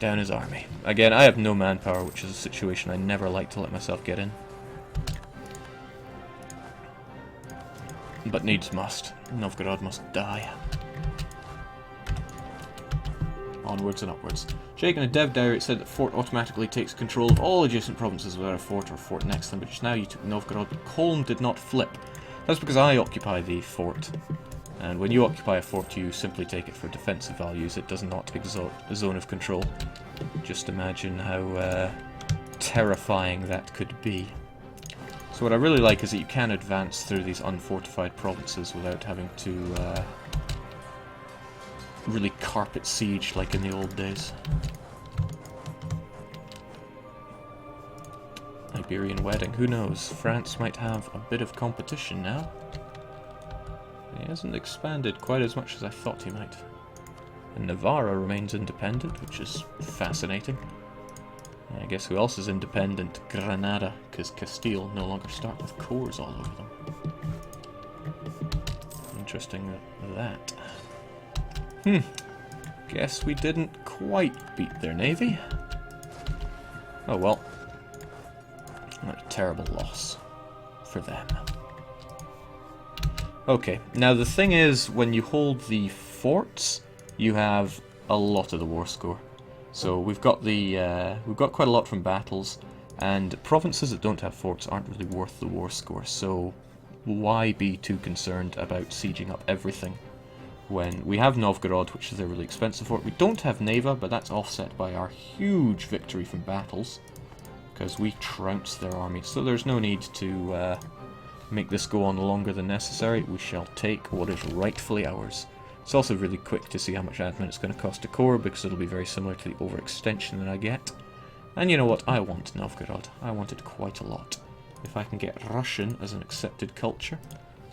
Down his army. Again, I have no manpower, which is a situation I never like to let myself get in. But needs must. Novgorod must die. Onwards and upwards. Jake in a dev diary said that fort automatically takes control of all adjacent provinces without a fort or fort next to them, but just now you took Novgorod, but Kolm did not flip. That's because I occupy the fort. And when you occupy a fort, you simply take it for defensive values. It does not exalt a zone of control. Just imagine how terrifying that could be. So what I really like is that you can advance through these unfortified provinces without having to really carpet siege like in the old days. Iberian wedding, who knows? France might have a bit of competition now. He hasn't expanded quite as much as I thought he might. And Navarra remains independent, which is fascinating. I guess who else is independent? Granada, because Castile no longer start with cores all over them. Interesting that. Guess we didn't quite beat their navy. Oh well. What a terrible loss for them. Okay, now the thing is, when you hold the forts, you have a lot of the war score. So we've got quite a lot from battles, and provinces that don't have forts aren't really worth the war score. So why be too concerned about sieging up everything when we have Novgorod, which is a really expensive fort? We don't have Neva, but that's offset by our huge victory from battles, because we trounced their army. So there's no need to make this go on longer than necessary. We shall take what is rightfully ours. It's also really quick to see how much admin it's going to cost to core, because it'll be very similar to the overextension that I get. And you know what? I want Novgorod. I want it quite a lot. If I can get Russian as an accepted culture,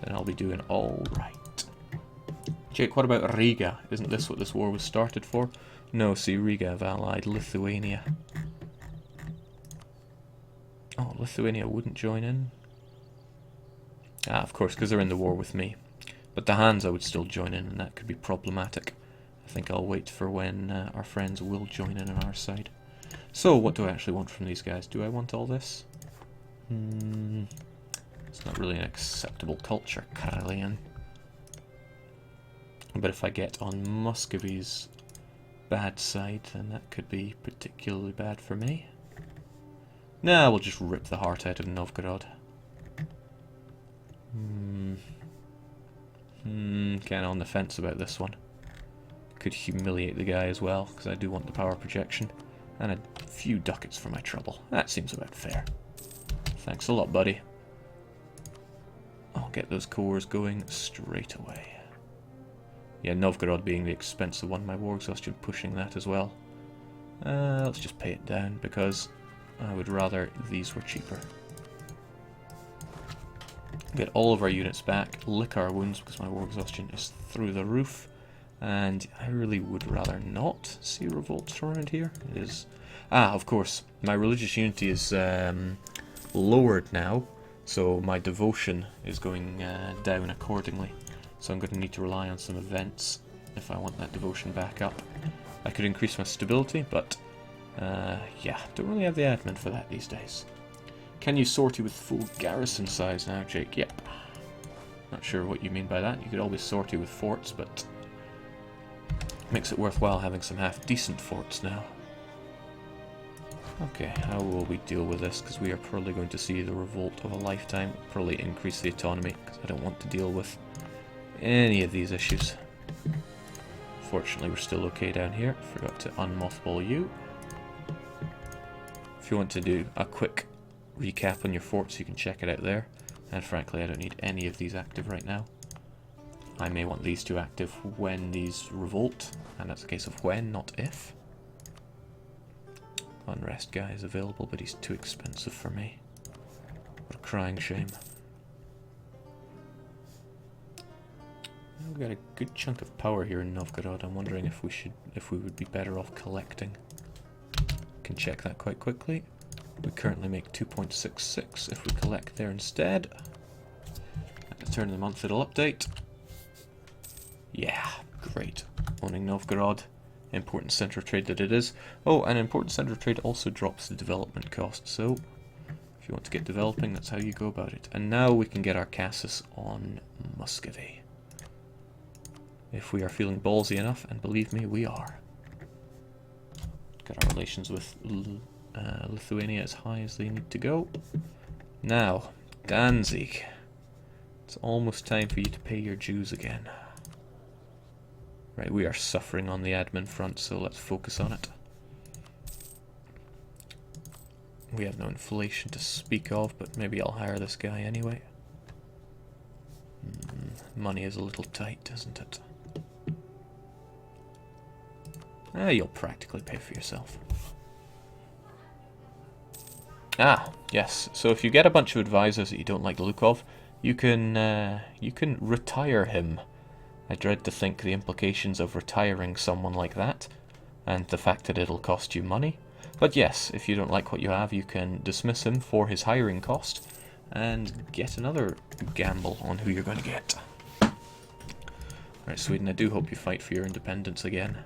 then I'll be doing all right. Jake, what about Riga? Isn't this what this war was started for? No, see, Riga have allied Lithuania. Oh, Lithuania wouldn't join in? Ah, of course, because they're in the war with me. But the Hansa would still join in, and that could be problematic. I think I'll wait for when our friends will join in on our side. So, what do I actually want from these guys? Do I want all this? It's not really an acceptable culture, Karelian. But if I get on Muscovy's bad side, then that could be particularly bad for me. Nah, we'll just rip the heart out of Novgorod. Kind of on the fence about this one. Could humiliate the guy as well, because I do want the power projection. And a few ducats for my trouble. That seems about fair. Thanks a lot, buddy. I'll get those cores going straight away. Yeah, Novgorod being the expensive one, my war exhaustion pushing that as well. Let's just pay it down, because I would rather these were cheaper. Get all of our units back, lick our wounds because my war exhaustion is through the roof, and I really would rather not see revolts around here. It is... Ah, of course, my religious unity is lowered now, so my devotion is going down accordingly. So I'm going to need to rely on some events if I want that devotion back up. I could increase my stability, but yeah, don't really have the admin for that these days. Can you sortie with full garrison size now, Jake? Yep. Not sure what you mean by that. You could always sortie with forts, but makes it worthwhile having some half-decent forts now. Okay, how will we deal with this? Because we are probably going to see the revolt of a lifetime. Probably increase the autonomy, because I don't want to deal with any of these issues. Fortunately, we're still okay down here. Forgot to unmothball you. If you want to do a quick recap on your forts, you can check it out there. And frankly, I don't need any of these active right now. I may want these two active when these revolt, and that's a case of when, not if. Unrest guy is available, but he's too expensive for me. What a crying shame. We've got a good chunk of power here in Novgorod. I'm wondering if we would be better off collecting. Can check that quite quickly. We currently make 2.66 if we collect there instead. At the turn of the month it'll update. Yeah, great. Owning Novgorod important centre of trade that it is. Oh, an important centre of trade also drops the development cost, so if you want to get developing, that's how you go about it. And now we can get our Cassis on Muscovy. If we are feeling ballsy enough, and believe me, we are. Got our relations with Lithuania as high as they need to go. Now, Danzig. It's almost time for you to pay your dues again. Right, we are suffering on the admin front, so let's focus on it. We have no inflation to speak of, but maybe I'll hire this guy anyway. Money is a little tight, isn't it? You'll practically pay for yourself. Ah, yes. So if you get a bunch of advisors that you don't like the look of, you can retire him. I dread to think the implications of retiring someone like that, and the fact that it'll cost you money. But yes, if you don't like what you have, you can dismiss him for his hiring cost, and get another gamble on who you're going to get. Alright, Sweden, I do hope you fight for your independence again.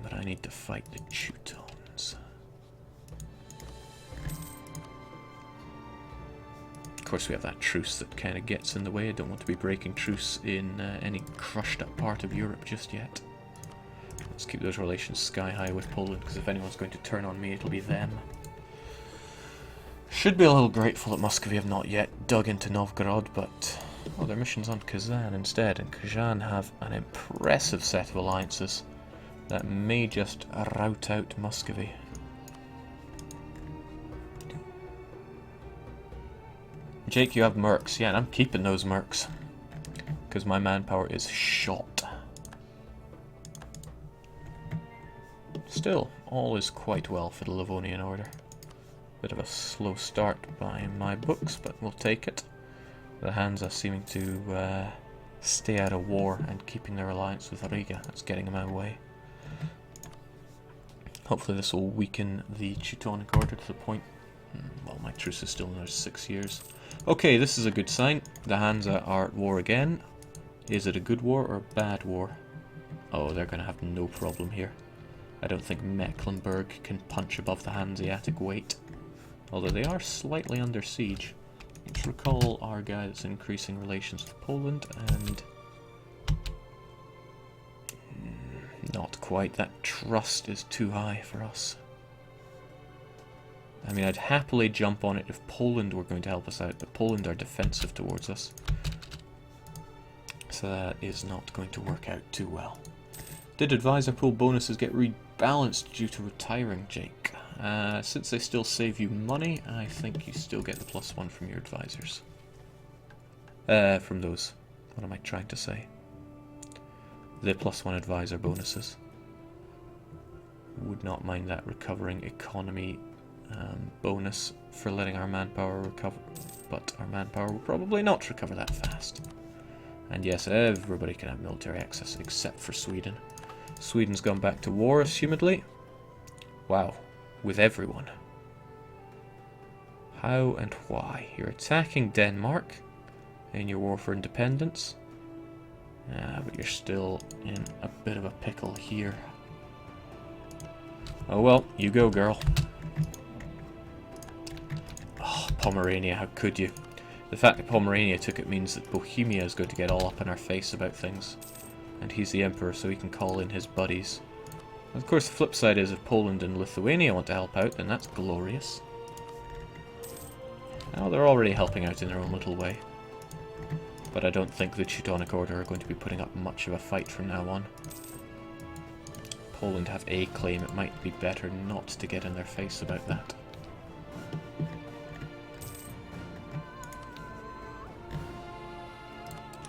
But I need to fight the Teutons. Of course, we have that truce that kind of gets in the way. I don't want to be breaking truce in any crushed up part of Europe just yet. Let's keep those relations sky high with Poland, because if anyone's going to turn on me, it'll be them. Should be a little grateful that Muscovy have not yet dug into Novgorod, but oh, their mission's on Kazan instead, and Kazan have an impressive set of alliances that may just rout out Muscovy. Jake, you have mercs. Yeah, and I'm keeping those mercs, because my manpower is shot. Still, all is quite well for the Livonian Order. Bit of a slow start by my books, but we'll take it. The Hansa seeming to stay out of war and keeping their alliance with Riga. That's getting them our way. Hopefully this will weaken the Teutonic Order to the point... well, my truce is still another 6 years. Okay, this is a good sign. The Hansa are at war again. Is it a good war or a bad war? Oh, they're going to have no problem here. I don't think Mecklenburg can punch above the Hanseatic weight. Although they are slightly under siege. Let's recall our guy that's increasing relations with Poland, and... not quite. That trust is too high for us. I mean, I'd happily jump on it if Poland were going to help us out, but Poland are defensive towards us. So that is not going to work out too well. Did advisor pool bonuses get rebalanced due to retiring, Jake? Since they still save you money, I think you still get the +1 from your advisors. From those. What am I trying to say? The +1 advisor bonuses. Would not mind that recovering economy bonus for letting our manpower recover, but our manpower will probably not recover that fast. And yes, everybody can have military access except for Sweden. Sweden's gone back to war, assumedly. Wow, with everyone. How and why? You're attacking Denmark in your war for independence. But you're still in a bit of a pickle here. Oh well, you go, girl. Oh, Pomerania, how could you? The fact that Pomerania took it means that Bohemia is going to get all up in our face about things. And he's the emperor, so he can call in his buddies. And of course, the flip side is if Poland and Lithuania want to help out, then that's glorious. Now, they're already helping out in their own little way. But I don't think the Teutonic Order are going to be putting up much of a fight from now on. Poland have a claim. It might be better not to get in their face about that.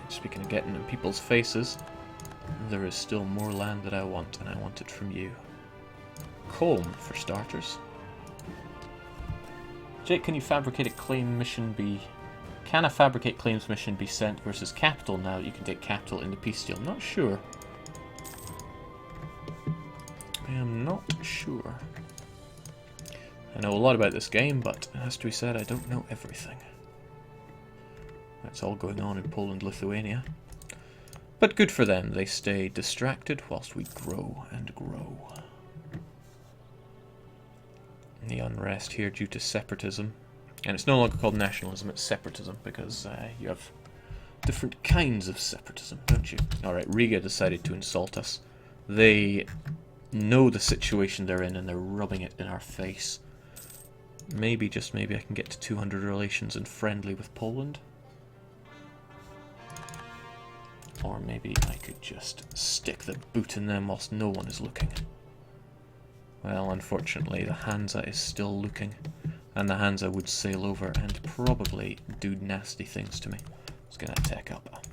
Speaking of getting in people's faces, there is still more land that I want, and I want it from you. Combe, for starters. Jake, can you fabricate a claim mission be... Can a fabricate claims mission be sent versus capital now that you can take capital into peace deal? Not sure. I am not sure. I know a lot about this game, but it has to be said, I don't know everything. That's all going on in Poland, Lithuania. But good for them, they stay distracted whilst we grow and grow. The unrest here due to separatism. And it's no longer called nationalism, it's separatism, because you have different kinds of separatism, don't you? Alright, Riga decided to insult us. They know the situation they're in and they're rubbing it in our face. Maybe, just maybe, I can get to 200 relations and friendly with Poland. Or maybe I could just stick the boot in them whilst no one is looking. Well, unfortunately, the Hansa is still looking. And the Hansa would sail over and probably do nasty things to me. Let's get that tech up.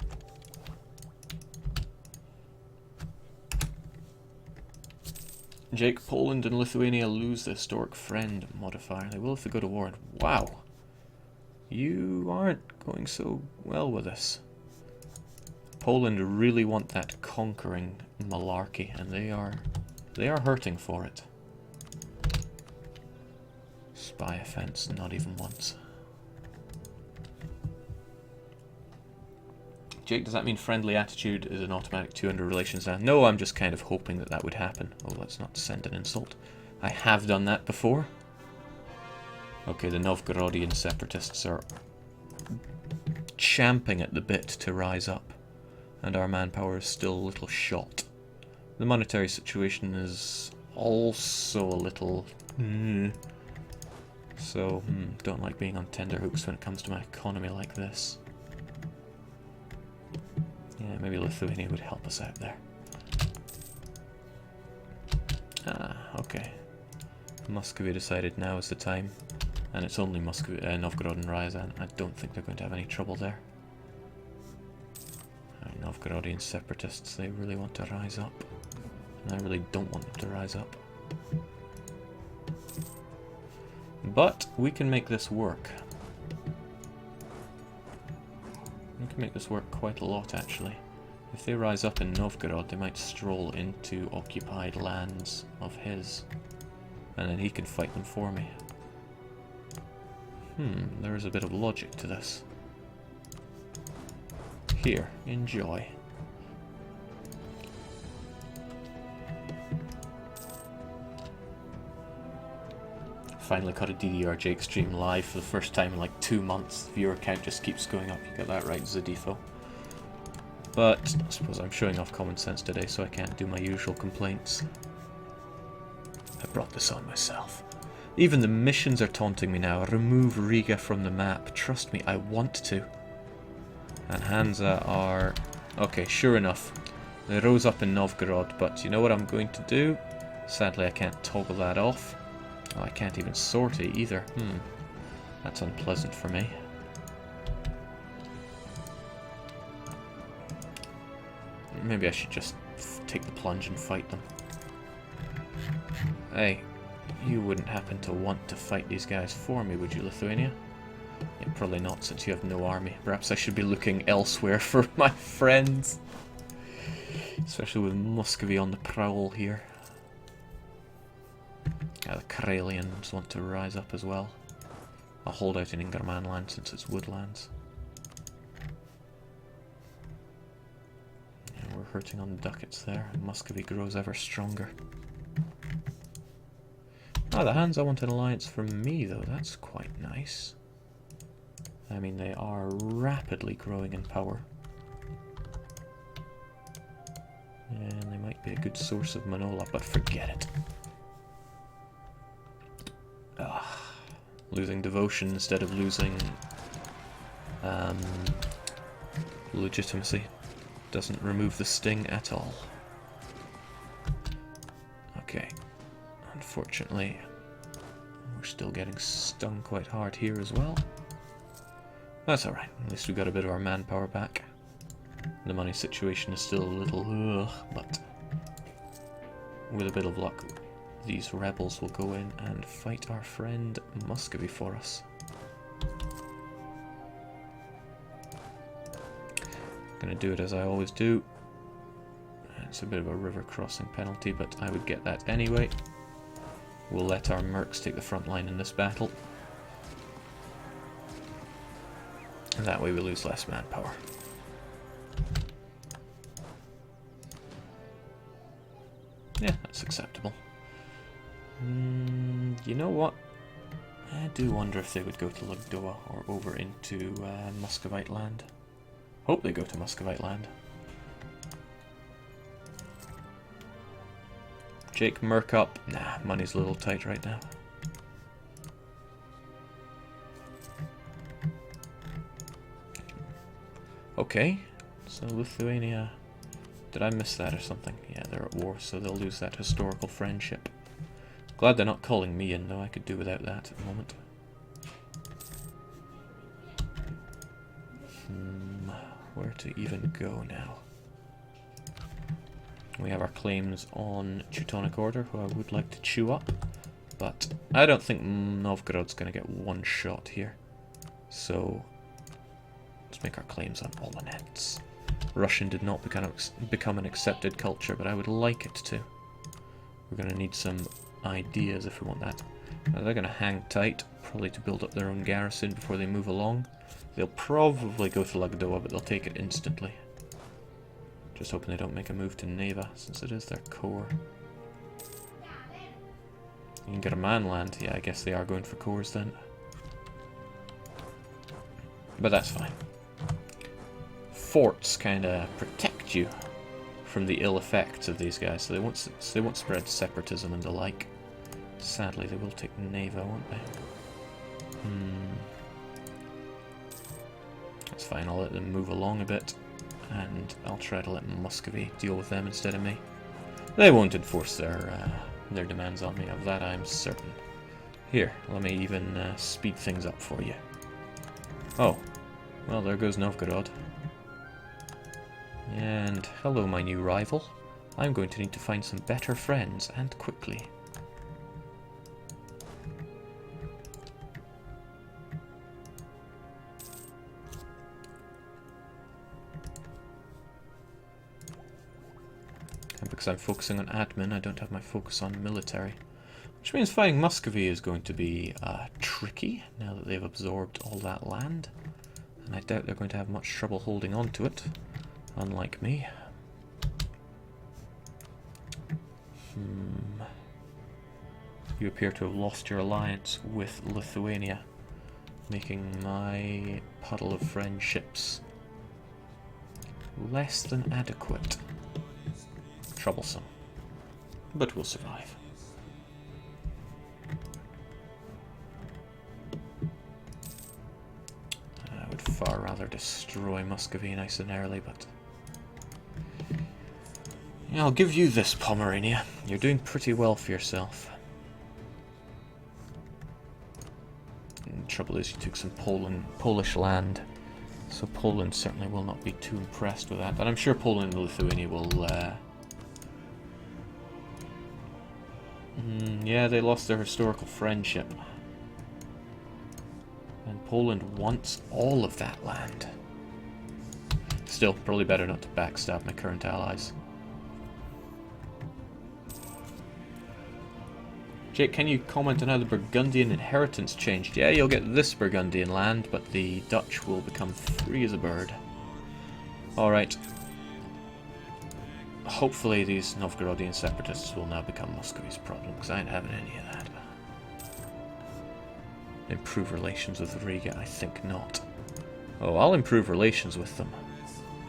Jake, Poland and Lithuania lose the historic friend modifier. They will if they go to war. And wow! You aren't going so well with this. Poland really want that conquering malarkey, and they are hurting for it. Spy offense, not even once. Jake, does that mean friendly attitude is an automatic 200 relations now? No, I'm just kind of hoping that that would happen. Oh, let's not send an insult. I have done that before. Okay, the Novgorodian separatists are champing at the bit to rise up. And our manpower is still a little shot. The monetary situation is also a little... So, don't like being on tenterhooks when it comes to my economy like this. Yeah, maybe Lithuania would help us out there. Ah, okay. Muscovy decided now is the time. And it's only Muscovy, Novgorod and Ryazan. I don't think they're going to have any trouble there. Novgorodian separatists, they really want to rise up. And I really don't want them to rise up. But we can make this work. We can make this work quite a lot, actually. If they rise up in Novgorod, they might stroll into occupied lands of his. And then he can fight them for me. There is a bit of logic to this. Here, enjoy. Finally caught a DDR Jake stream live for the first time in like 2 months. Viewer count just keeps going up. You got that right, Zadifo. But I suppose I'm showing off common sense today, so I can't do my usual complaints. I brought this on myself. Even the missions are taunting me now. Remove Riga from the map. Trust me, I want to. And Hansa are... Okay, sure enough. They rose up in Novgorod, but you know what I'm going to do? Sadly, I can't toggle that off. Oh, I can't even sortie either. That's unpleasant for me. Maybe I should just take the plunge and fight them. Hey, you wouldn't happen to want to fight these guys for me, would you, Lithuania? Yeah, probably not, since you have no army. Perhaps I should be looking elsewhere for my friends. Especially with Muscovy on the prowl here. The Karelians want to rise up as well. I'll hold out in Ingermanland since it's woodlands. Yeah, we're hurting on the ducats there. Muscovy grows ever stronger. Ah, the Hansa want an alliance from me, though. That's quite nice. I mean, they are rapidly growing in power. And they might be a good source of Manola, but forget it. Losing devotion instead of losing legitimacy doesn't remove the sting at all. Okay. Unfortunately, we're still getting stung quite hard here as well. That's alright, at least we got a bit of our manpower back. The money situation is still a little but with a bit of luck, these rebels will go in and fight our friend Muscovy for us. Gonna do it as I always do. It's a bit of a river crossing penalty, but I would get that anyway. We'll let our mercs take the front line in this battle. And that way we lose less manpower. Yeah, that's acceptable. You know what? I do wonder if they would go to Lugdoa or over into Muscovite land. Hope they go to Muscovite land. Jake, Merc up. Nah, money's a little tight right now. Okay, so Lithuania... Did I miss that or something? Yeah, they're at war, so they'll lose that historical friendship. Glad they're not calling me in, though. I could do without that at the moment. Where to even go now? We have our claims on Teutonic Order, who I would like to chew up. But I don't think Novgorod's going to get one shot here. So let's make our claims on Olonets. Russian did not become an accepted culture, but I would like it to. We're going to need some ideas if we want that. Now they're going to hang tight, probably to build up their own garrison before they move along. They'll probably go to Lagdoa, but they'll take it instantly. Just hoping they don't make a move to Neva, since it is their core. You can get a manland. Yeah, I guess they are going for cores then. But that's fine. Forts kind of protect you from the ill effects of these guys, so they won't spread separatism and the like. Sadly, they will take Neva, won't they? That's fine, I'll let them move along a bit, and I'll try to let Muscovy deal with them instead of me. They won't enforce their demands on me, of that I'm certain. Here, let me even speed things up for you. Oh, well, there goes Novgorod. And hello, my new rival. I'm going to need to find some better friends, and quickly. And because I'm focusing on admin, I don't have my focus on military. Which means fighting Muscovy is going to be tricky, now that they've absorbed all that land. And I doubt they're going to have much trouble holding on to it. Unlike me. You appear to have lost your alliance with Lithuania, making my puddle of friendships less than adequate. Troublesome. But we'll survive. I would far rather destroy Muscovy nice and early, but... Yeah, I'll give you this, Pomerania. You're doing pretty well for yourself. And the trouble is you took some Polish land, so Poland certainly will not be too impressed with that. But I'm sure Poland and Lithuania will... yeah, they lost their historical friendship. And Poland wants all of that land. Still, probably better not to backstab my current allies. Jake, can you comment on how the Burgundian inheritance changed? Yeah, you'll get this Burgundian land, but the Dutch will become free as a bird. Alright. Hopefully these Novgorodian separatists will now become Muscovy's problem, because I ain't having any of that. Improve relations with Riga? I think not. Oh, I'll improve relations with them.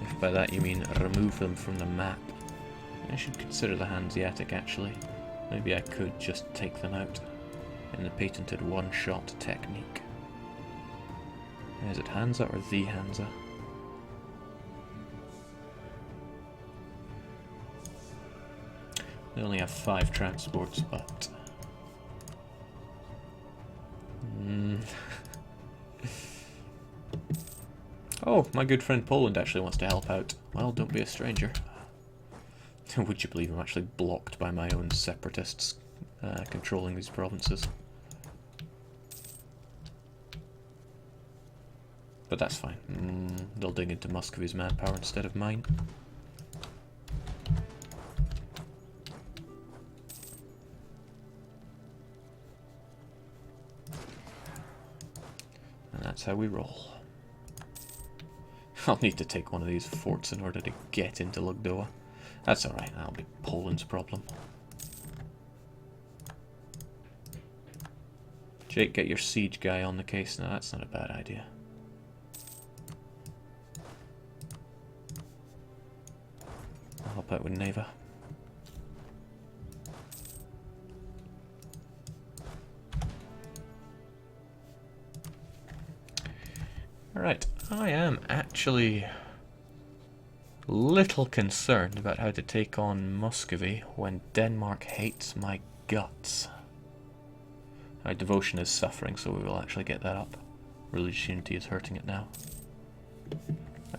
If by that you mean remove them from the map. I should consider the Hanseatic, actually. Maybe I could just take them out in the patented one-shot technique. Is it Hansa or the Hansa? They only have 5 transports, but... Oh, my good friend Poland actually wants to help out. Well, don't be a stranger. Would you believe I'm actually blocked by my own separatists controlling these provinces? But that's fine. They'll dig into Muscovy's manpower instead of mine. And that's how we roll. I'll need to take one of these forts in order to get into Lugdoa. That's alright, that'll be Poland's problem. Jake, get your siege guy on the case now. That's not a bad idea. I'll help out with Neva. Alright, I am actually little concerned about how to take on Muscovy when Denmark hates my guts. My devotion is suffering, so we will actually get that up. Religious unity is hurting it now.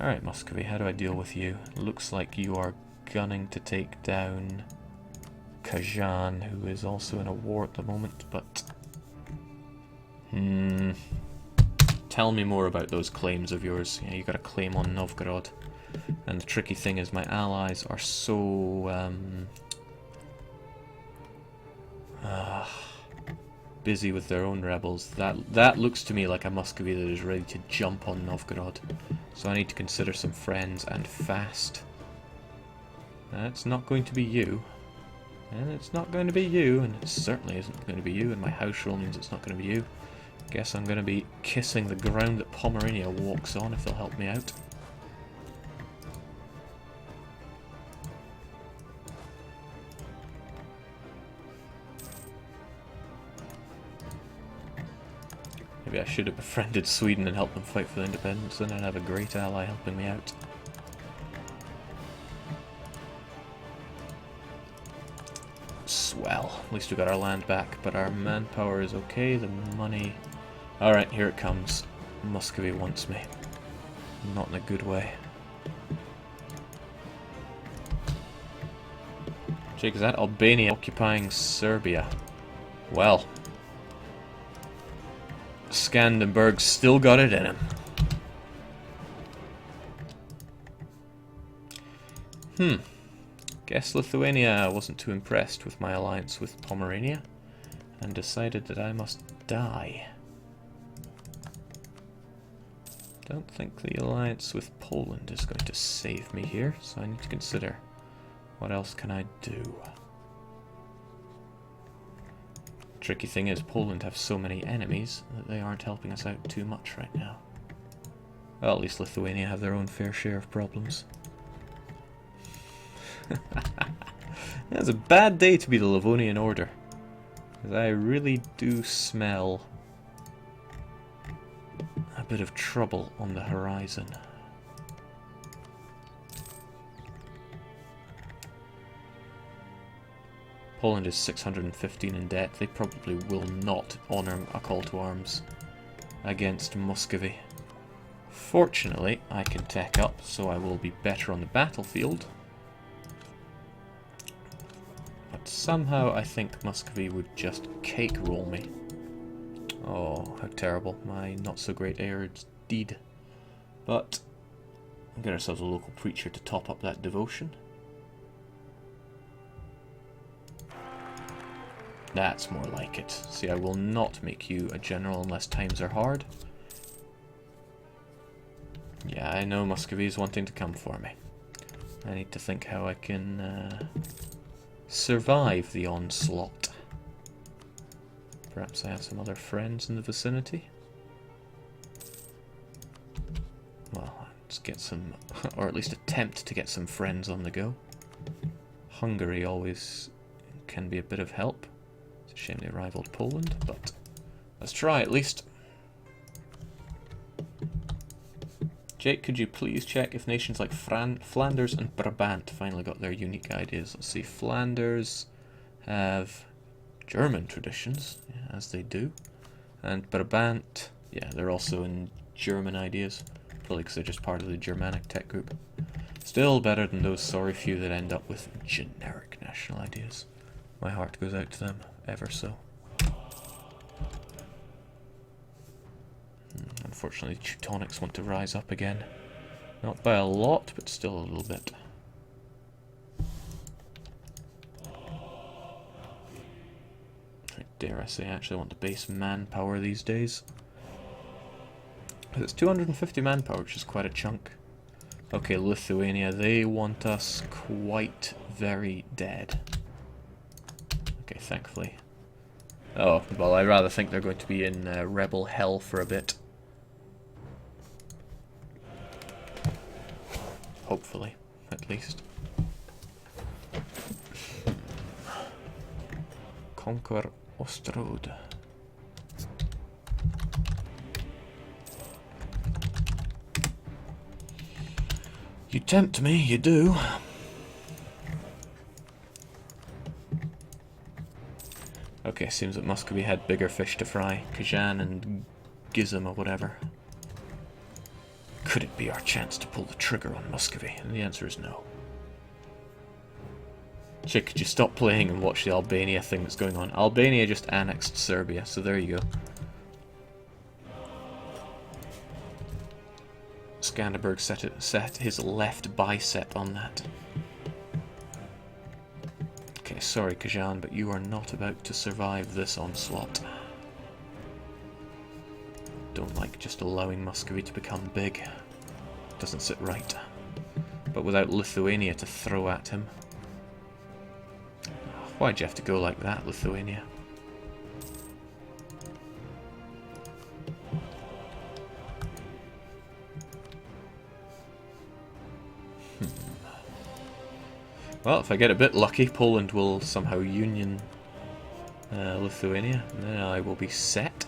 Alright, Muscovy, how do I deal with you? Looks like you are gunning to take down Kazan, who is also in a war at the moment, but... Tell me more about those claims of yours. Yeah, you got a claim on Novgorod. And the tricky thing is my allies are so... busy with their own rebels. That looks to me like a Muscovy that is ready to jump on Novgorod. So I need to consider some friends, and fast. That's not going to be you. And it's not going to be you, and it certainly isn't going to be you, and my house rule means it's not going to be you. Guess I'm going to be kissing the ground that Pomerania walks on if they'll help me out. Maybe I should have befriended Sweden and helped them fight for their independence, then I'd have a great ally helping me out. Swell. At least we got our land back, but our manpower is okay, the money... Alright, here it comes. Muscovy wants me. Not in a good way. Jake, is that Albania occupying Serbia? Well... Skandenberg's still got it in him. Guess Lithuania wasn't too impressed with my alliance with Pomerania and decided that I must die. Don't think the alliance with Poland is going to save me here, so I need to consider what else can I do. Tricky thing is, Poland have so many enemies that they aren't helping us out too much right now. Well, at least Lithuania have their own fair share of problems. It's a bad day to be the Livonian Order, because I really do smell a bit of trouble on the horizon. Poland is 615 in debt. They probably will not honour a call to arms against Muscovy. Fortunately, I can tech up, so I will be better on the battlefield. But somehow I think Muscovy would just cake roll me. Oh, how terrible. My not so great Aird's deed. But we'll get ourselves a local preacher to top up that devotion. That's more like it. See, I will not make you a general unless times are hard. Yeah, I know Muscovy is wanting to come for me. I need to think how I can survive the onslaught. Perhaps I have some other friends in the vicinity. Well, let's get some, or at least attempt to get some friends on the go. Hungary always can be a bit of help. It's a shame they rivaled Poland, but let's try at least. Jake, could you please check if nations like Flanders and Brabant finally got their unique ideas? Let's see, Flanders have German traditions, yeah, as they do. And Brabant, yeah, they're also in German ideas, probably because they're just part of the Germanic tech group. Still better than those sorry few that end up with generic national ideas. My heart goes out to them, ever so. Unfortunately, the Teutonics want to rise up again. Not by a lot, but still a little bit. I dare I say I actually want to base manpower these days. It's 250 manpower, which is quite a chunk. Okay, Lithuania, they want us quite very dead. Okay, thankfully Oh, well, I rather think they're going to be in rebel hell for a bit. Hopefully, at least. Conquer Ostrod. You tempt me, you do. Okay, seems that Muscovy had bigger fish to fry. Kazan and Gizem or whatever. Could it be our chance to pull the trigger on Muscovy? And the answer is no. Chick, could you stop playing and watch the Albania thing that's going on? Albania just annexed Serbia, so there you go. Skanderberg set his left bicep on that. Okay, sorry Kazan, but you are not about to survive this onslaught. Don't like just allowing Muscovy to become big. Doesn't sit right. But without Lithuania to throw at him. Why'd you have to go like that, Lithuania? Well, if I get a bit lucky, Poland will somehow union Lithuania, and then I will be set.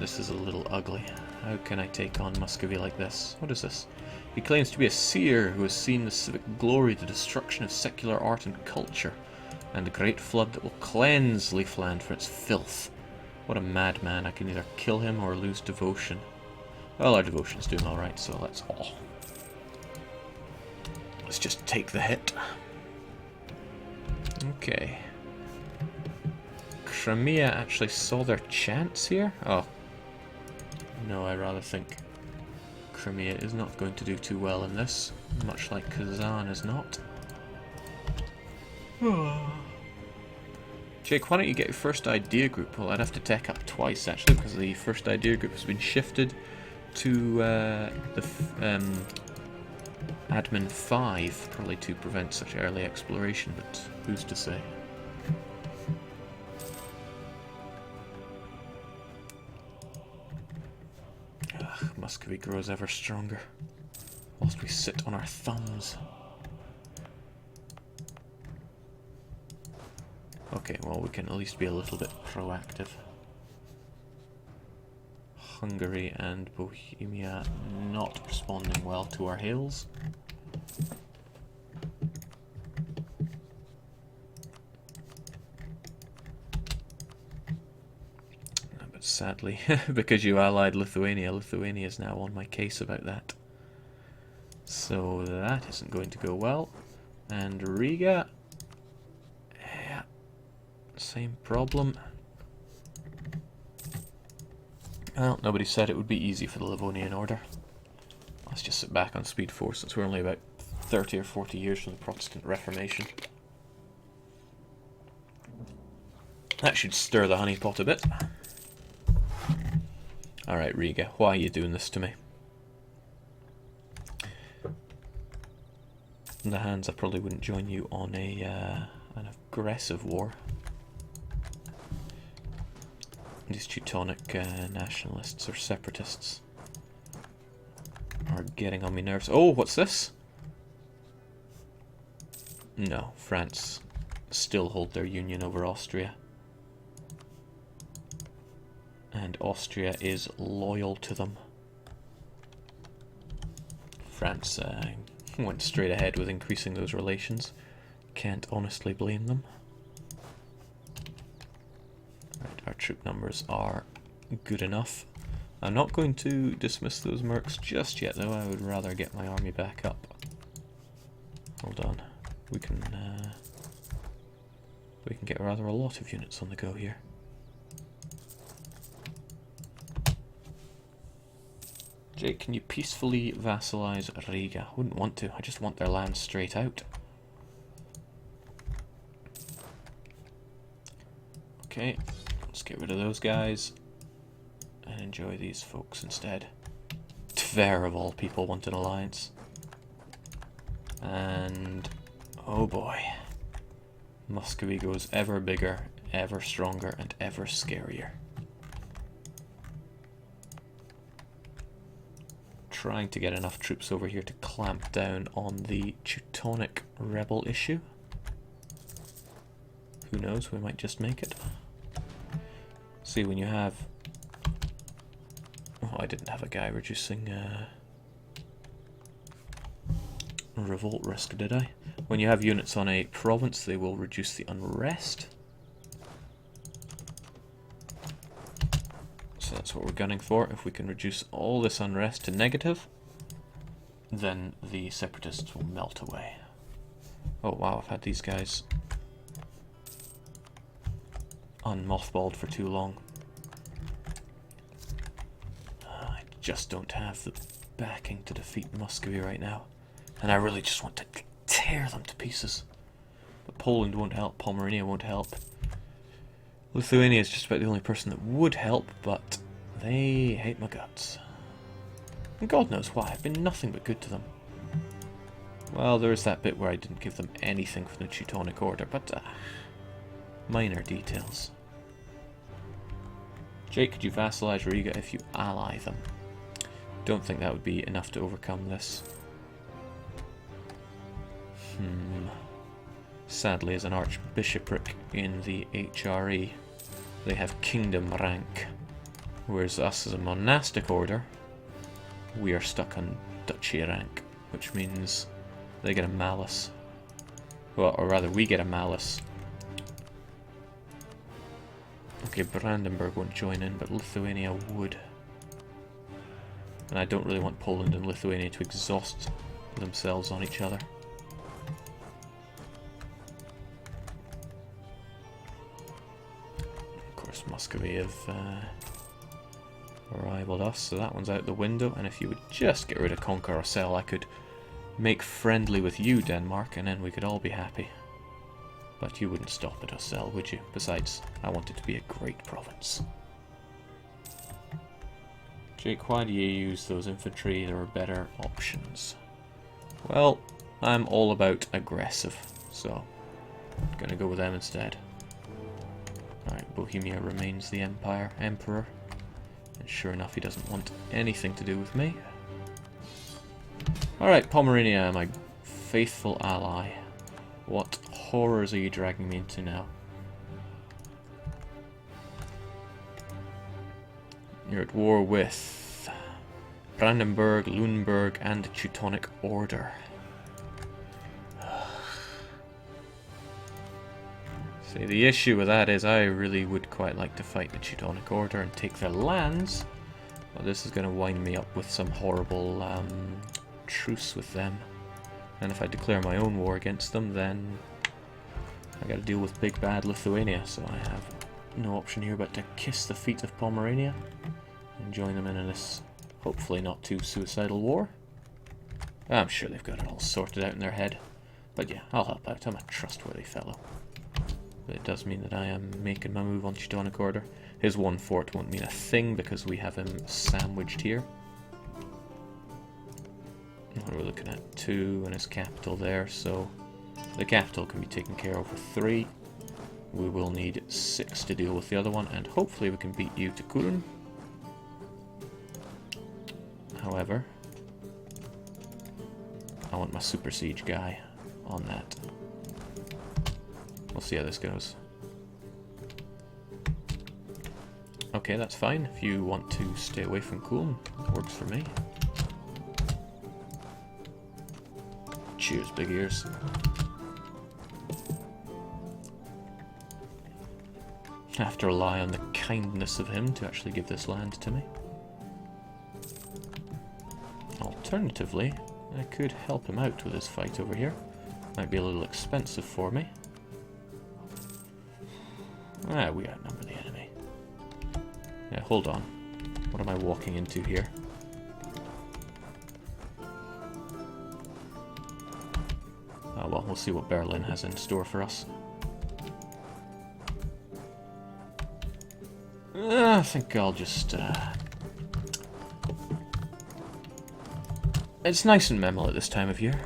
This is a little ugly. How can I take on Muscovy like this? What is this? He claims to be a seer who has seen the civic glory, the destruction of secular art and culture, and a great flood that will cleanse Leafland for its filth. What a madman. I can either kill him or lose devotion. Well, our devotion's doing alright, so let's all. Let's just take the hit. Okay. Crimea actually saw their chance here? Oh. No, I rather think Crimea is not going to do too well in this, much like Kazan is not. Jake, why don't you get your first idea group? Well, I'd have to tech up twice, actually, because the first idea group has been shifted to the admin 5, probably to prevent such early exploration, but who's to say? Ugh, Muscovy grows ever stronger, whilst we sit on our thumbs. Okay, well, we can at least be a little bit proactive. Hungary and Bohemia not responding well to our hails. But sadly, because you allied Lithuania, Lithuania is now on my case about that. So that isn't going to go well. And Riga, yeah, same problem. Well, nobody said it would be easy for the Livonian Order. Let's just sit back on speed 4 since we're only about 30 or 40 years from the Protestant Reformation. That should stir the honeypot a bit. Alright, Riga, why are you doing this to me? In the hands, I probably wouldn't join you on an aggressive war. These Teutonic nationalists or separatists are getting on my nerves. Oh, what's this? No, France still hold their union over Austria. And Austria is loyal to them. France went straight ahead with increasing those relations. Can't honestly blame them. Our troop numbers are good enough. I'm not going to dismiss those mercs just yet, though. I would rather get my army back up. Hold on. We can get rather a lot of units on the go here. Jake, can you peacefully vassalize Riga? I wouldn't want to. I just want their land straight out. Okay. Let's get rid of those guys and enjoy these folks instead. Tver, of all people, want an alliance. And oh boy. Muscovy goes ever bigger, ever stronger, and ever scarier. Trying to get enough troops over here to clamp down on the Teutonic rebel issue. Who knows, we might just make it. See, when you have... Oh, I didn't have a guy reducing revolt risk, did I? When you have units on a province, they will reduce the unrest. So that's what we're gunning for. If we can reduce all this unrest to negative, then the separatists will melt away. Oh wow, I've had these guys unmothballed for too long. I just don't have the backing to defeat Muscovy right now. And I really just want to tear them to pieces. But Poland won't help, Pomerania won't help. Lithuania is just about the only person that would help, but they hate my guts. And God knows why, I've been nothing but good to them. Well, there is that bit where I didn't give them anything from the Teutonic Order, but minor details. Jake, could you vassalize Riga if you ally them? Don't think that would be enough to overcome this. Sadly, as an archbishopric in the HRE, they have kingdom rank, whereas us as a monastic order, we are stuck on duchy rank, which means they get a malus. Well, or rather, we get a malus. Okay, Brandenburg won't join in, but Lithuania would. And I don't really want Poland and Lithuania to exhaust themselves on each other. Of course, Muscovy have rivaled us, so that one's out the window. And if you would just get rid of Conquer or Sell, I could make friendly with you, Denmark, and then we could all be happy. But you wouldn't stop at Sell, would you? Besides, I want it to be a great province. Jake, why do you use those infantry? There are better options. Well, I'm all about aggressive, so I'm gonna go with them instead. Alright, Bohemia remains the emperor. And sure enough, he doesn't want anything to do with me. Alright, Pomerania, my faithful ally. What horrors are you dragging me into now? You're at war with Brandenburg, Lunenburg, and the Teutonic Order. See, the issue with that is I really would quite like to fight the Teutonic Order and take their lands, but this is going to wind me up with some horrible truce with them. And if I declare my own war against them, then I got to deal with big bad Lithuania, so I have no option here but to kiss the feet of Pomerania and join them in this hopefully not too suicidal war. I'm sure they've got it all sorted out in their head, but yeah, I'll help out. I'm a trustworthy fellow. But it does mean that I am making my move on Teutonic Order. His one fort won't mean a thing because we have him sandwiched here. We're looking at 2 and his capital there, so the capital can be taken care of with 3. We will need 6 to deal with the other one, and hopefully we can beat you to Kulin. However, I want my super siege guy on that. We'll see how this goes. Okay, that's fine. If you want to stay away from Kulin, that works for me. Cheers, big ears. I have to rely on the kindness of him to actually give this land to me. Alternatively, I could help him out with his fight over here. Might be a little expensive for me. Ah, we outnumber the enemy. Yeah, hold on. What am I walking into here? Oh well, we'll see what Berlin has in store for us. I think I'll just... It's nice and Memel at this time of year.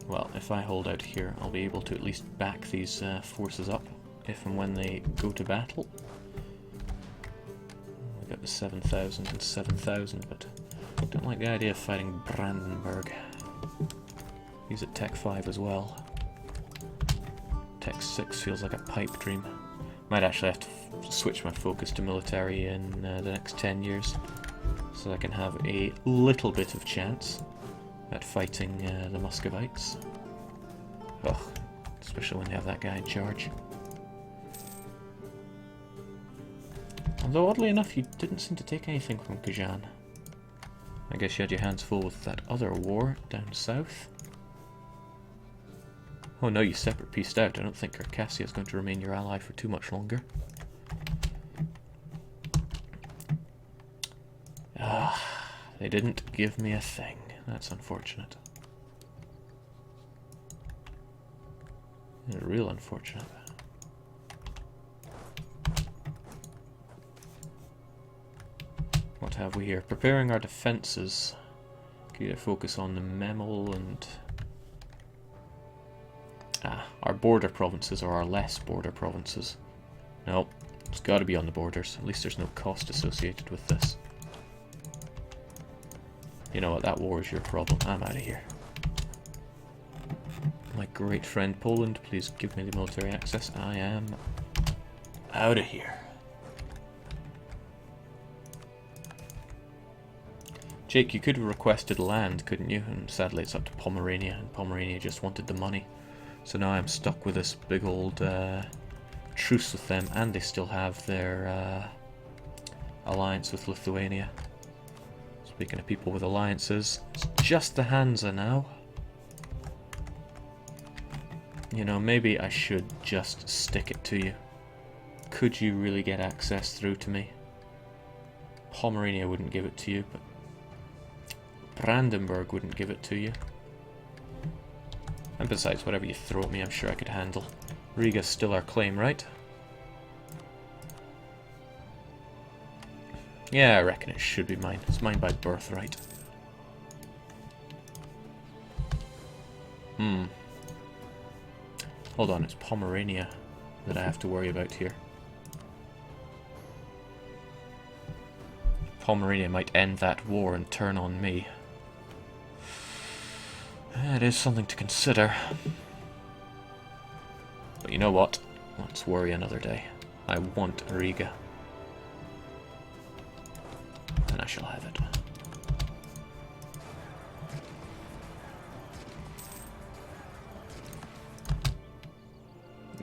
Well, if I hold out here, I'll be able to at least back these forces up if and when they go to battle. We got the 7,000 and 7,000, but I don't like the idea of fighting Brandenburg. He's at Tech 5 as well. Tech 6 feels like a pipe dream. Might actually have to switch my focus to military in the next 10 years, so I can have a little bit of chance at fighting the Muscovites. Ugh, especially when you have that guy in charge. Although oddly enough, you didn't seem to take anything from Kazan. I guess you had your hands full with that other war down south. Oh no, you separate pieced out. I don't think Circassia is going to remain your ally for too much longer. Ah, they didn't give me a thing. That's unfortunate. Real unfortunate. What have we here? Preparing our defences. Can you focus on the Memel and... our border provinces or our less border provinces. No, it's got to be on the borders. At least there's no cost associated with this. You know what, that war is your problem. I'm out of here. My great friend Poland, please give me the military access. I am out of here. Jake, you could have requested land, couldn't you? And sadly it's up to Pomerania, and Pomerania just wanted the money. So now I'm stuck with this big old truce with them, and they still have their alliance with Lithuania. Speaking of people with alliances, it's just the Hansa now. You know, maybe I should just stick it to you. Could you really get access through to me? Pomerania wouldn't give it to you, but Brandenburg wouldn't give it to you. And besides, whatever you throw at me, I'm sure I could handle. Riga's still our claim, right? Yeah, I reckon it should be mine. It's mine by birthright. Hold on, it's Pomerania that I have to worry about here. Pomerania might end that war and turn on me. It is something to consider. But you know what? Let's worry another day. I want Riga. And I shall have it.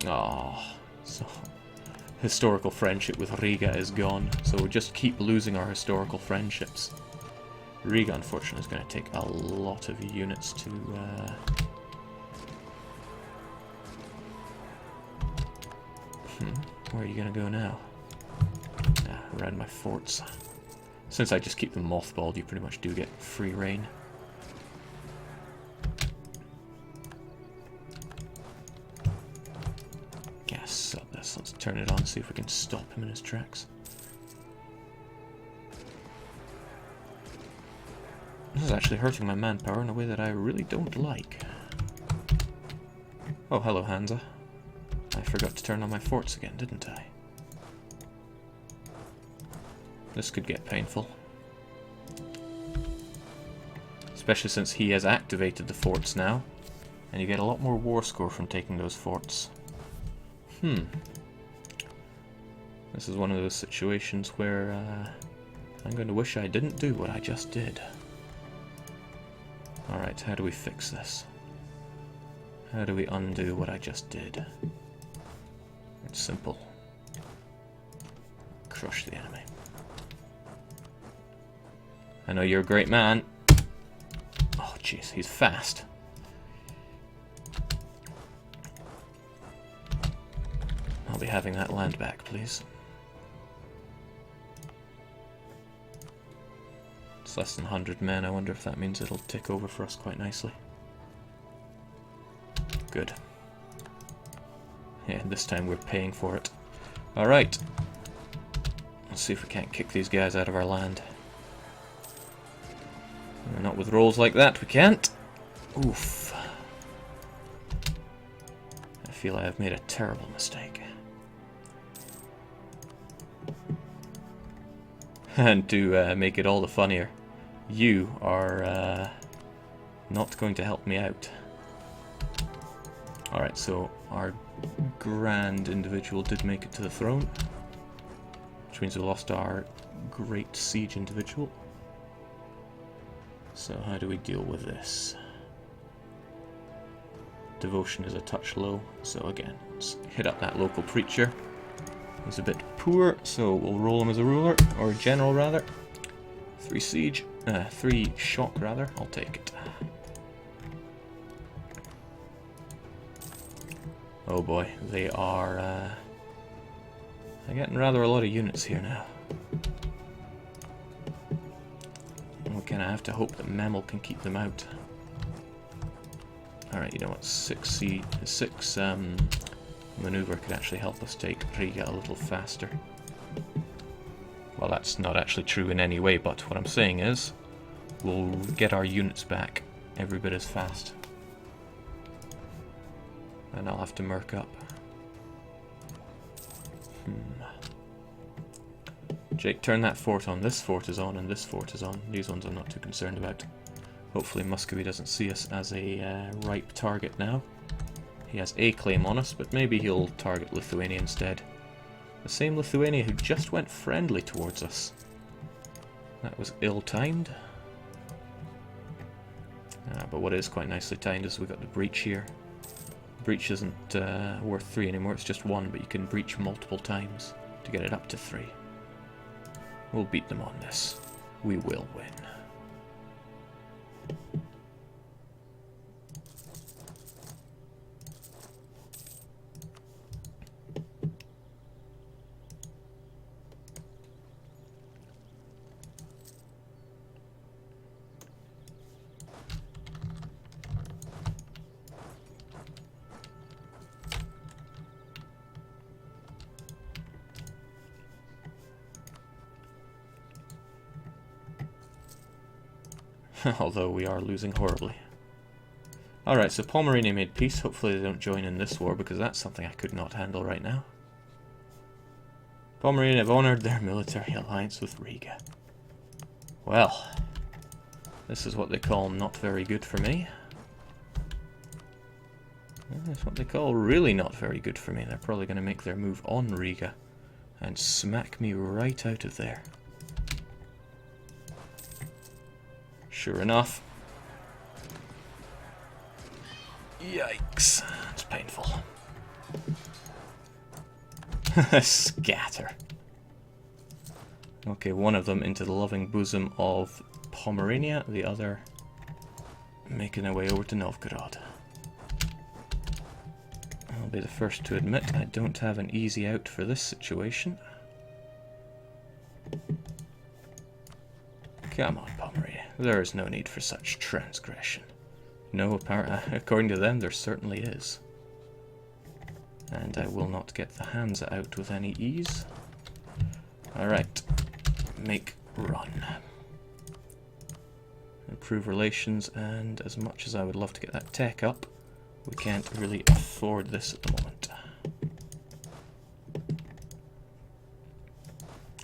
Oh, so historical friendship with Riga is gone, so we'll just keep losing our historical friendships. Riga, unfortunately, is going to take a lot of units to... Where are you going to go now? Around my forts. Since I just keep them mothballed, you pretty much do get free reign. Yes, so this. Let's turn it on, see if we can stop him in his tracks. This is actually hurting my manpower in a way that I really don't like. Oh, hello, Hansa. I forgot to turn on my forts again, didn't I? This could get painful. Especially since he has activated the forts now. And you get a lot more war score from taking those forts. This is one of those situations where I'm going to wish I didn't do what I just did. Alright, how do we fix this? How do we undo what I just did? It's simple. Crush the enemy. I know you're a great man. Oh jeez, he's fast. I'll be having that land back, please. It's less than 100 men. I wonder if that means it'll tick over for us quite nicely. Good. Yeah, this time we're paying for it. Alright. Let's see if we can't kick these guys out of our land. Not with rolls like that, we can't. Oof. I feel I have made a terrible mistake. And to make it all the funnier, you are not going to help me out. Alright, so our grand individual did make it to the throne, which means we lost our great siege individual. So how do we deal with this? Devotion is a touch low, so again, let's hit up that local preacher. He's a bit poor, so we'll roll him as a ruler, or a general rather. 3 siege, 3 shock rather, I'll take it. Oh boy, they are they're getting rather a lot of units here now. We kind of have to hope that Memel can keep them out. Alright, you know what, 6 maneuver could actually help us take Riga a little faster. Well, that's not actually true in any way, but what I'm saying is we'll get our units back every bit as fast. And I'll have to merc up. Jake, turn that fort on. This fort is on and this fort is on. These ones I'm not too concerned about. Hopefully Muscovy doesn't see us as a ripe target now. He has a claim on us, but maybe he'll target Lithuania instead. The same Lithuania who just went friendly towards us. That was ill-timed. But what is quite nicely timed is we got the breach here. Breach isn't worth 3 anymore, it's just 1, but you can breach multiple times to get it up to 3. We'll beat them on this. We will win. Although we are losing horribly. Alright, so Pomerania made peace. Hopefully they don't join in this war, because that's something I could not handle right now. Pomerania have honoured their military alliance with Riga. Well, this is what they call not very good for me. That's what they call really not very good for me. They're probably going to make their move on Riga and smack me right out of there. Sure enough. Yikes. It's painful. Scatter. Okay, one of them into the loving bosom of Pomerania, the other making their way over to Novgorod. I'll be the first to admit I don't have an easy out for this situation. Come on, Pomerania. There is no need for such transgression. No, according to them, there certainly is. And I will not get the hands out with any ease. Alright. Make run. Improve relations, and as much as I would love to get that tech up, we can't really afford this at the moment.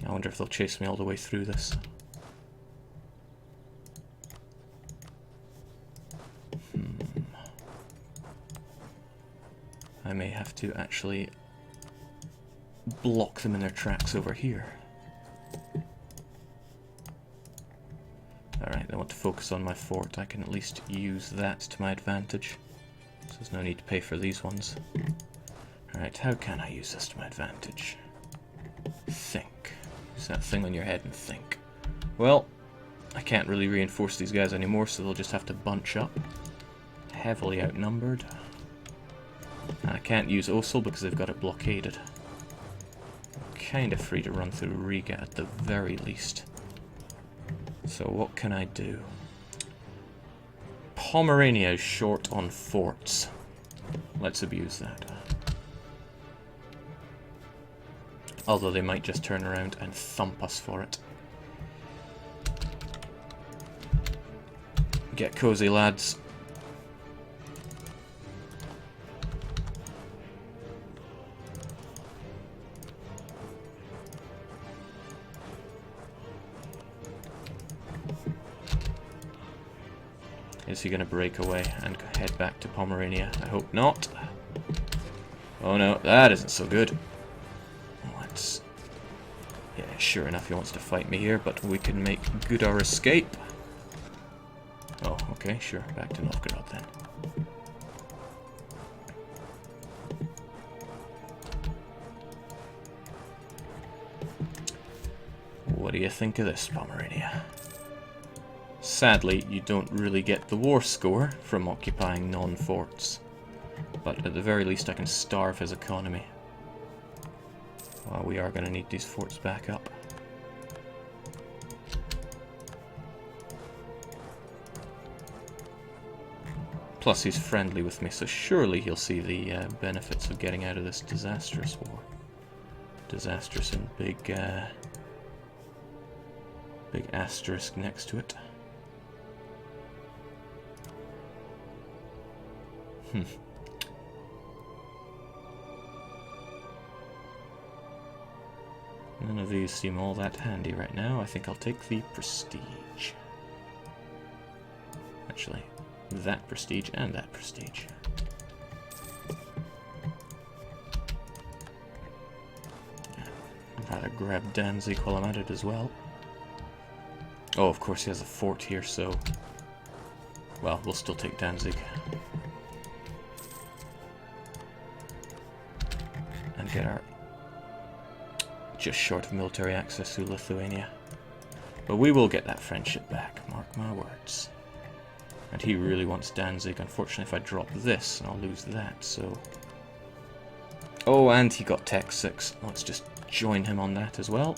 I wonder if they'll chase me all the way through this. I may have to actually block them in their tracks over here. Alright, I want to focus on my fort. I can at least use that to my advantage. So there's no need to pay for these ones. Alright, how can I use this to my advantage? Think. Use that thing on your head and think. Well, I can't really reinforce these guys anymore, so they'll just have to bunch up. Heavily outnumbered. I can't use Osel because they've got it blockaded. I'm kind of free to run through Riga at the very least. So what can I do? Pomerania is short on forts. Let's abuse that. Although they might just turn around and thump us for it. Get cozy, lads. Is he going to break away and head back to Pomerania? I hope not. Oh no, that isn't so good. Let's... Yeah, sure enough he wants to fight me here, but we can make good our escape. Oh, okay, sure. Back to Novgorod then. What do you think of this, Pomerania? Sadly, you don't really get the war score from occupying non-forts, but at the very least I can starve his economy. Well, we are going to need these forts back up. Plus he's friendly with me, so surely he'll see the benefits of getting out of this disastrous war. Disastrous and big asterisk next to it. None of these seem all that handy right now. I think I'll take the prestige. Actually, that prestige and that prestige. I'd rather grab Danzig while I'm at it as well. Oh, of course he has a fort here, so... Well, we'll still take Danzig. And get our... just short of military access to Lithuania. But we will get that friendship back, mark my words. And he really wants Danzig. Unfortunately, if I drop this, I'll lose that, so... Oh, and he got Tech 6. Let's just join him on that as well.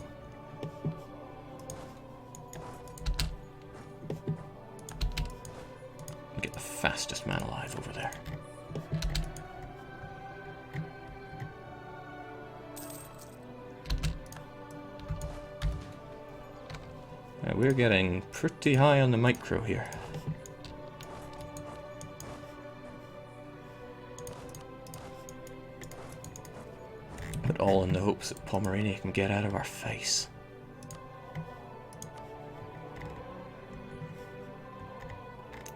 Get the fastest man alive over there. We're getting pretty high on the micro here. But all in the hopes that Pomerania can get out of our face.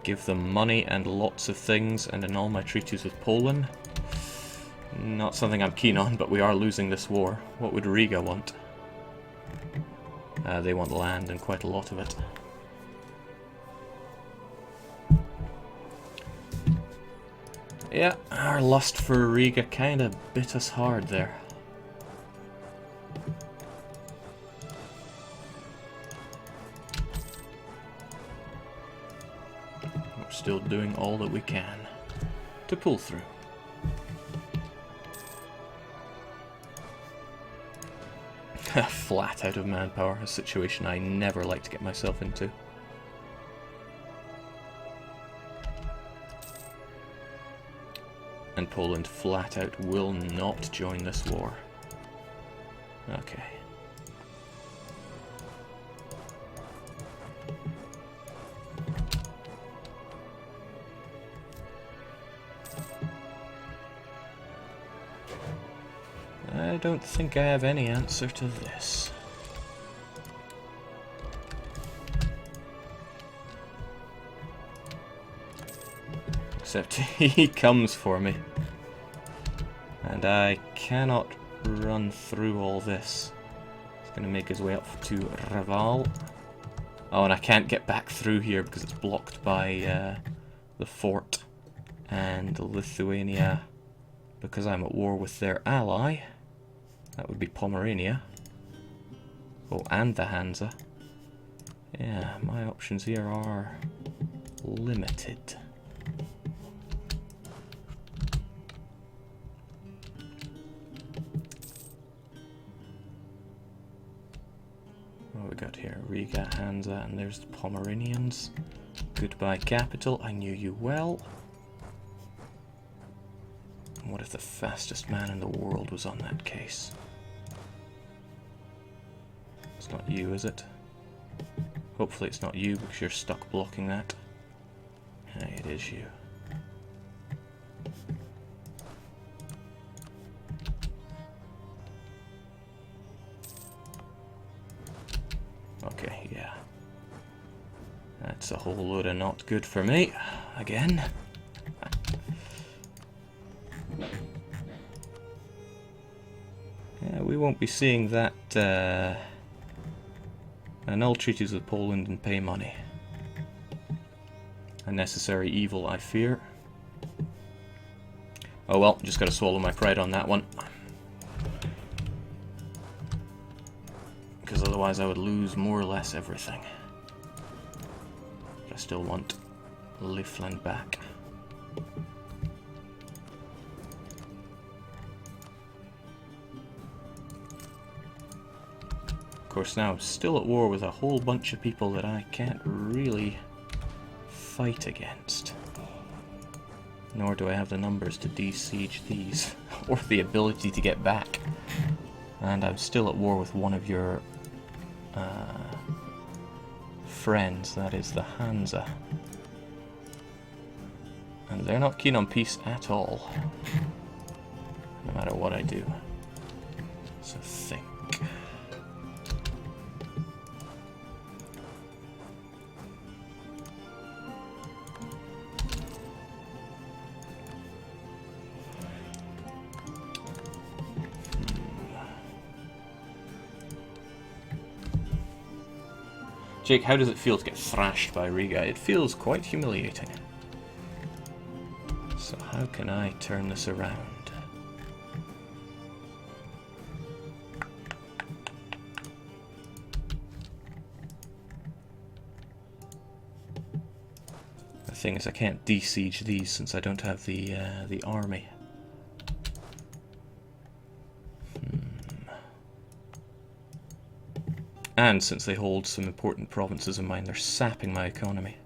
Give them money and lots of things, and in all my treaties with Poland. Not something I'm keen on, but we are losing this war. What would Riga want? They want land, and quite a lot of it. Yeah, our lust for Riga kind of bit us hard there. We're still doing all that we can to pull through. Flat out of manpower, a situation I never like to get myself into. And Poland flat out will not join this war. Okay. I don't think I have any answer to this. Except he comes for me. And I cannot run through all this. He's going to make his way up to Raval. Oh, and I can't get back through here because it's blocked by the fort and Lithuania. Because I'm at war with their ally. That would be Pomerania. Oh, and the Hansa. Yeah, my options here are limited. What we got here? Riga, Hansa, and there's the Pomeranians. Goodbye, capital. I knew you well. What if the fastest man in the world was on that case? It's not you, is it? Hopefully it's not you, because you're stuck blocking that. It is you. Okay, yeah. That's a whole load of not good for me. Again. Yeah, we won't be seeing that annul treaties with Poland and pay money. A necessary evil, I fear. Oh well, just gotta swallow my pride on that one. Because otherwise I would lose more or less everything. But I still want Livland back. Of course, now I'm still at war with a whole bunch of people that I can't really fight against. Nor do I have the numbers to de-siege these, or the ability to get back. And I'm still at war with one of your friends, that is the Hansa. And they're not keen on peace at all, no matter what I do. So think. Jake, how does it feel to get thrashed by Riga? It feels quite humiliating. So how can I turn this around? The thing is, I can't de-siege these since I don't have the army. And since they hold some important provinces of mine, they're sapping my economy.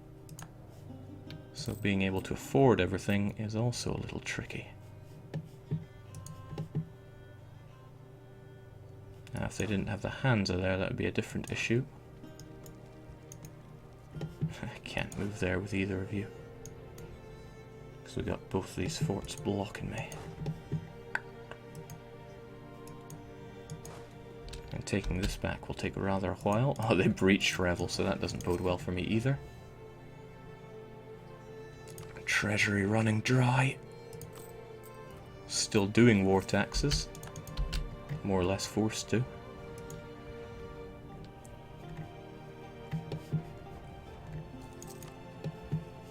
So being able to afford everything is also a little tricky. Now if they didn't have the Hansa there, that would be a different issue. I can't move there with either of you. Because we've got both these forts blocking me. And taking this back will take rather a while. Oh, they breached Revel, so that doesn't bode well for me either. Treasury running dry. Still doing war taxes. More or less forced to.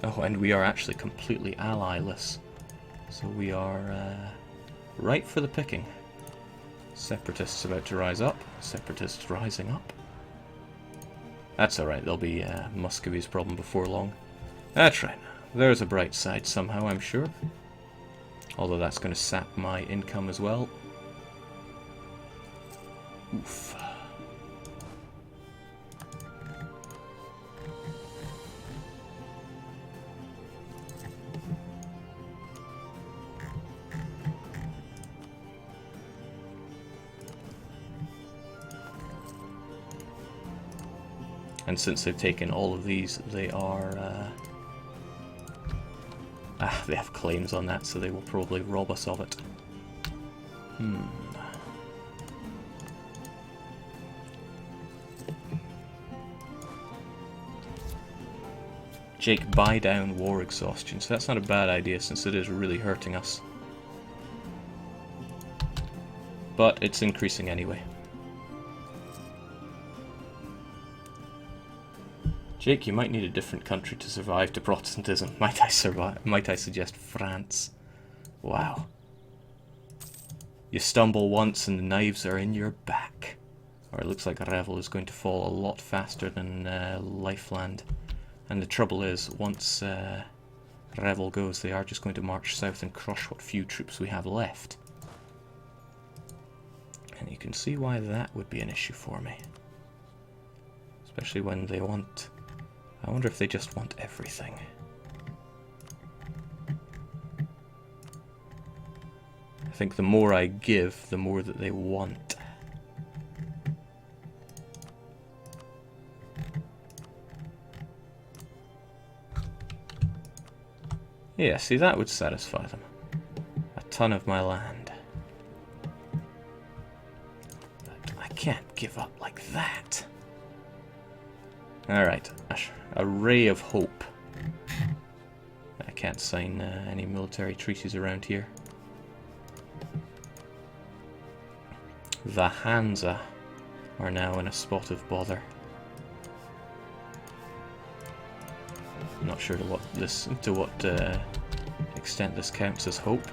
Oh, and we are actually completely ally-less. So we are ripe for the picking. Separatists about to rise up. Separatists rising up. That's alright, they'll be Muscovy's problem before long. That's right. There's a bright side somehow, I'm sure. Although that's going to sap my income as well. Oof. And since they've taken all of these, they are... they have claims on that, so they will probably rob us of it. Jake, buy down war exhaustion. So that's not a bad idea, since it is really hurting us. But it's increasing anyway. Jake, you might need a different country to survive to Protestantism. Might I suggest France? Wow. You stumble once and the knives are in your back. Or it looks like Revel is going to fall a lot faster than Lifeland. And the trouble is, once Revel goes, they are just going to march south and crush what few troops we have left. And you can see why that would be an issue for me. Especially when they want... I wonder if they just want everything. I think the more I give, the more that they want. Yeah, see, that would satisfy them. A ton of my land. But I can't give up like that. Alright, a ray of hope. I can't sign any military treaties around here. The Hansa are now in a spot of bother. I'm not sure to what extent this counts as hope.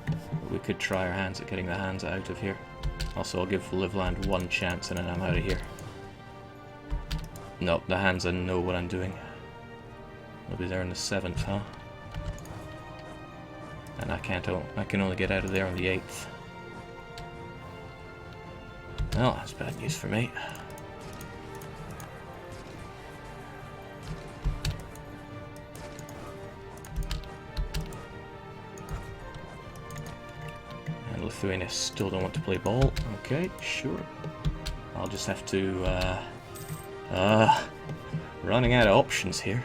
But we could try our hands at getting the Hansa out of here. Also, I'll give Livland one chance and then I'm out of here. Nope, the Hansa know what I'm doing. They'll be there in the 7th, huh? And I can only get out of there on the 8th. Well, that's bad news for me. And Lithuania still don't want to play ball. Okay, sure. I'll just have to running out of options here.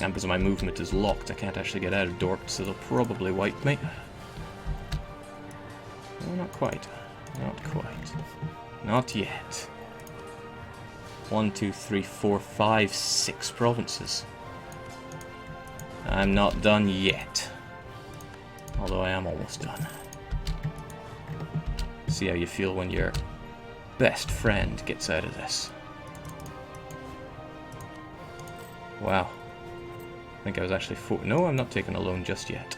And because my movement is locked, I can't actually get out of Dort, so they'll probably wipe me. No, not quite. Not quite. Not yet. 1, 2, 3, 4, 5, 6 provinces. I'm not done yet. Although I am almost done. See how you feel when your best friend gets out of this. Wow. I think I was actually no, I'm not taking a loan just yet.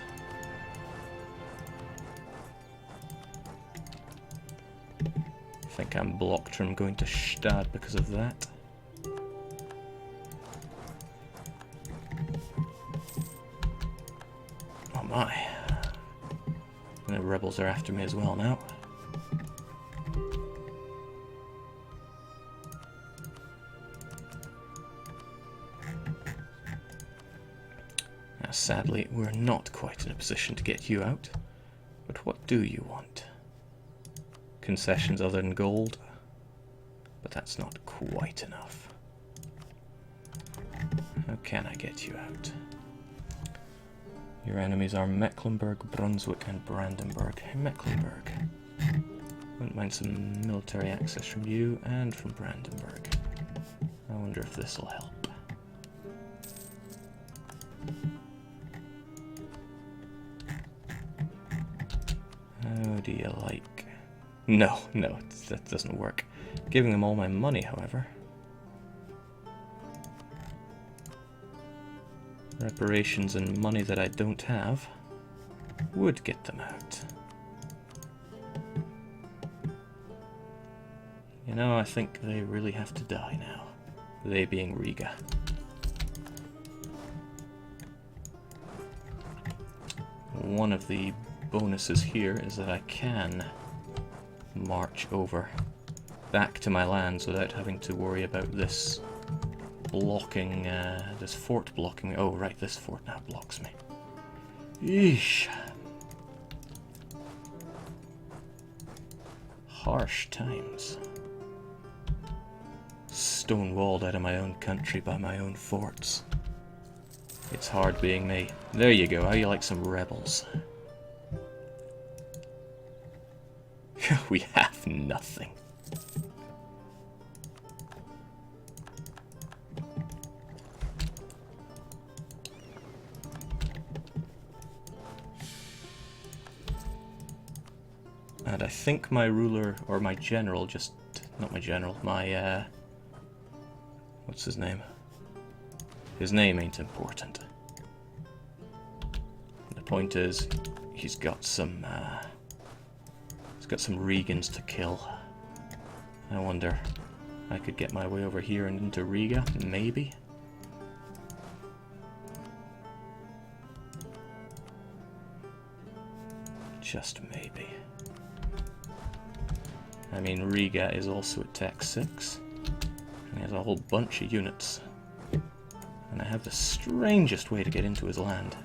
I think I'm blocked from going to Stad because of that. Oh my. And the rebels are after me as well now. Sadly, we're not quite in a position to get you out. But what do you want? Concessions other than gold? But that's not quite enough. How can I get you out? Your enemies are Mecklenburg, Brunswick and Brandenburg. Mecklenburg. Wouldn't mind some military access from you and from Brandenburg. I wonder if this will help. How do you like? No, that doesn't work. Giving them all my money, however. Reparations and money that I don't have would get them out. You know, I think they really have to die now. They being Riga. One of the bonuses here is that I can march over back to my lands without having to worry about this blocking, this fort blocking me. Oh right, this fort now blocks me. Eesh. Harsh times. Stonewalled out of my own country by my own forts. It's hard being me. There you go, how you like some rebels? We have nothing. And I think my ruler, or my general, just... not my general, my, what's his name? His name ain't important. The point is, he's got some Regans to kill. I wonder, I could get my way over here and into Riga, maybe? Just maybe. I mean, Riga is also at Tech 6. And he has a whole bunch of units. And I have the strangest way to get into his land.